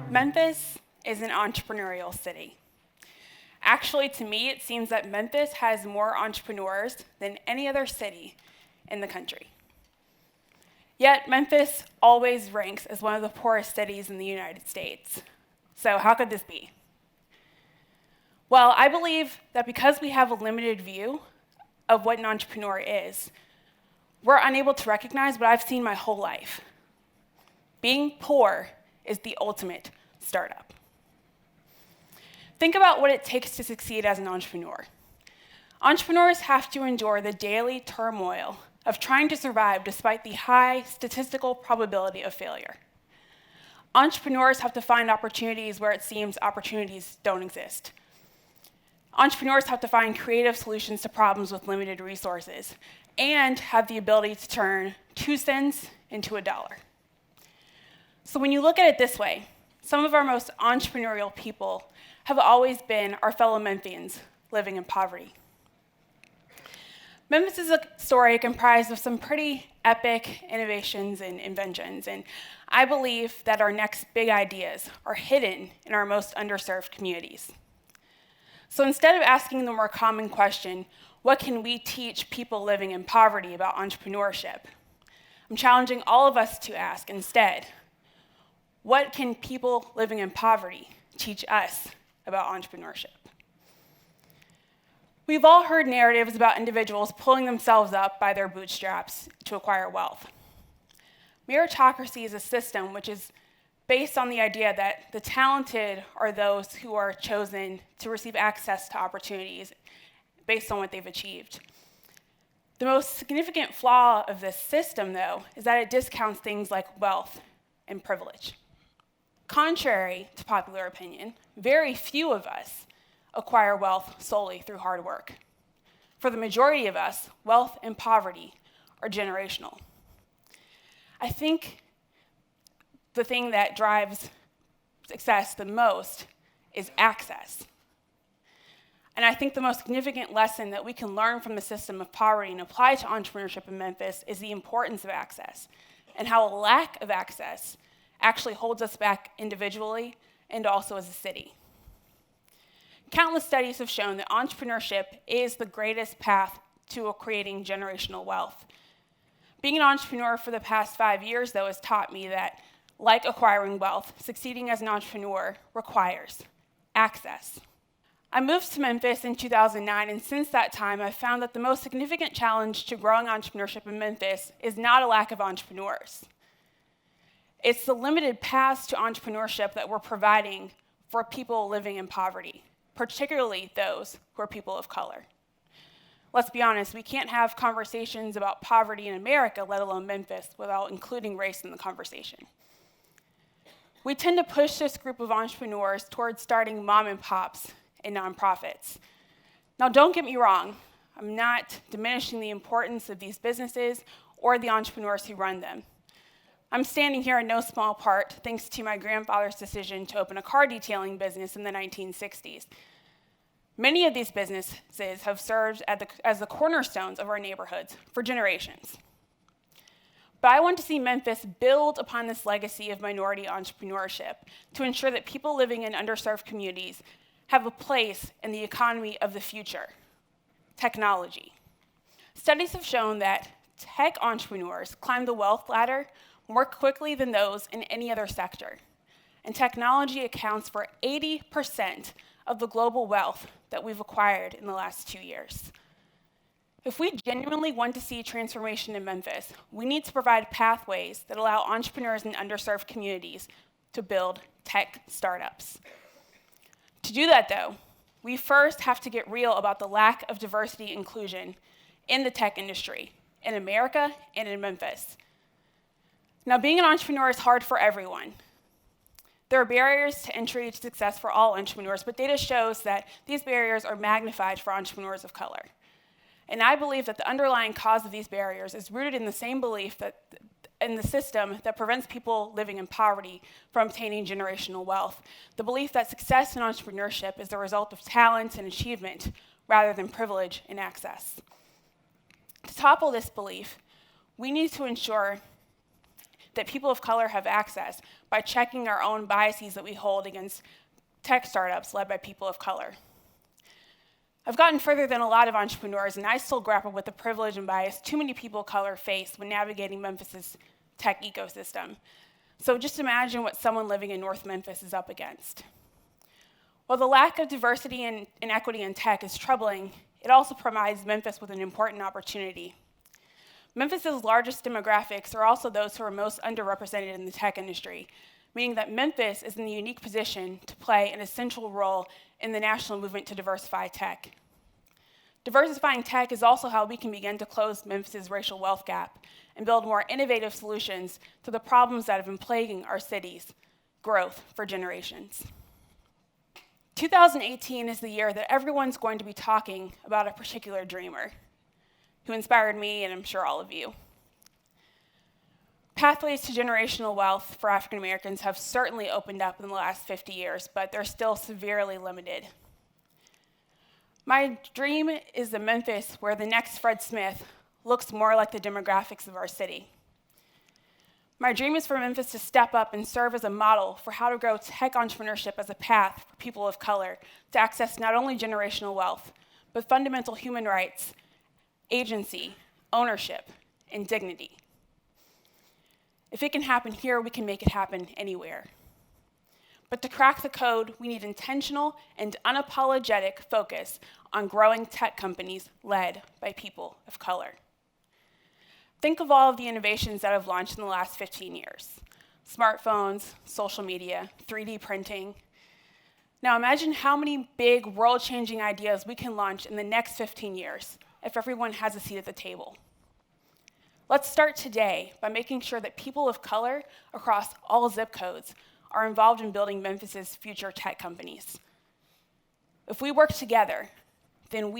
Memphis is an entrepreneurial city. Actually, to me, it seems that Memphis has more entrepreneurs than any other city in the country. Yet, Memphis always ranks as one of the poorest cities in the United States. So how could this be? Well, I believe that because we have a limited view of what an entrepreneur is, we're unable to recognize what I've seen my whole life. Being poor is the ultimate startup. Think about what it takes to succeed as an entrepreneur. Entrepreneurs have to endure the daily turmoil of trying to survive despite the high statistical probability of failure. Entrepreneurs have to find opportunities where it seems opportunities don't exist. Entrepreneurs have to find creative solutions to problems with limited resources and have the ability to turn 2 cents into $1. So when you look at it this way, some of our most entrepreneurial people have always been our fellow Memphians living in poverty. Memphis is a story comprised of some pretty epic innovations and inventions, and I believe that our next big ideas are hidden in our most underserved communities. So instead of asking the more common question, what can we teach people living in poverty about entrepreneurship? I'm challenging all of us to ask instead, what can people living in poverty teach us about entrepreneurship? We've all heard narratives about individuals pulling themselves up by their bootstraps to acquire wealth. Meritocracy is a system which is based on the idea that the talented are those who are chosen to receive access to opportunities based on what they've achieved. The most significant flaw of this system, though, is that it discounts things like wealth and privilege. Contrary to popular opinion, very few of us acquire wealth solely through hard work. For the majority of us, wealth and poverty are generational. I think the thing that drives success the most is access. And I think the most significant lesson that we can learn from the system of poverty and apply to entrepreneurship in Memphis is the importance of access and how a lack of access actually holds us back individually and also as a city. Countless studies have shown that entrepreneurship is the greatest path to creating generational wealth. Being an entrepreneur for the past 5 years, though, has taught me that, like acquiring wealth, succeeding as an entrepreneur requires access. I moved to Memphis in 2009, and since that time, I've found that the most significant challenge to growing entrepreneurship in Memphis is not a lack of entrepreneurs. It's the limited paths to entrepreneurship that we're providing for people living in poverty, particularly those who are people of color. Let's be honest, we can't have conversations about poverty in America, let alone Memphis, without including race in the conversation. We tend to push this group of entrepreneurs towards starting mom and pops and nonprofits. Now, don't get me wrong, I'm not diminishing the importance of these businesses or the entrepreneurs who run them. I'm standing here in no small part thanks to my grandfather's decision to open a car detailing business in the 1960s. Many of these businesses have served as the cornerstones of our neighborhoods for generations. But I want to see Memphis build upon this legacy of minority entrepreneurship to ensure that people living in underserved communities have a place in the economy of the future, technology. Studies have shown that tech entrepreneurs climb the wealth ladder more quickly than those in any other sector. And technology accounts for 80% of the global wealth that we've acquired in the last 2 years. If we genuinely want to see transformation in Memphis, we need to provide pathways that allow entrepreneurs in underserved communities to build tech startups. To do that, though, we first have to get real about the lack of diversity and inclusion in the tech industry, in America and in Memphis. Now, being an entrepreneur is hard for everyone. There are barriers to entry to success for all entrepreneurs, but data shows that these barriers are magnified for entrepreneurs of color. And I believe that the underlying cause of these barriers is rooted in the same belief that in the system that prevents people living in poverty from obtaining generational wealth. The belief that success in entrepreneurship is the result of talent and achievement rather than privilege and access. To topple this belief, we need to ensure that people of color have access by checking our own biases that we hold against tech startups led by people of color. I've gotten further than a lot of entrepreneurs, and I still grapple with the privilege and bias too many people of color face when navigating Memphis's tech ecosystem. So just imagine what someone living in North Memphis is up against. While the lack of diversity and equity in tech is troubling, it also provides Memphis with an important opportunity. Memphis's largest demographics are also those who are most underrepresented in the tech industry, meaning that Memphis is in the unique position to play an essential role in the national movement to diversify tech. Diversifying tech is also how we can begin to close Memphis's racial wealth gap and build more innovative solutions to the problems that have been plaguing our city's growth for generations. 2018 is the year that everyone's going to be talking about a particular dreamer who inspired me, and I'm sure all of you. Pathways to generational wealth for African Americans have certainly opened up in the last 50 years, but they're still severely limited. My dream is a Memphis where the next Fred Smith looks more like the demographics of our city. My dream is for Memphis to step up and serve as a model for how to grow tech entrepreneurship as a path for people of color to access not only generational wealth, but fundamental human rights, agency, ownership, and dignity. If it can happen here, we can make it happen anywhere. But to crack the code, we need intentional and unapologetic focus on growing tech companies led by people of color. Think of all of the innovations that have launched in the last 15 years. Smartphones, social media, 3D printing. Now imagine how many big world-changing ideas we can launch in the next 15 years if everyone has a seat at the table. Let's start today by making sure that people of color across all zip codes are involved in building Memphis's future tech companies. If we work together, then we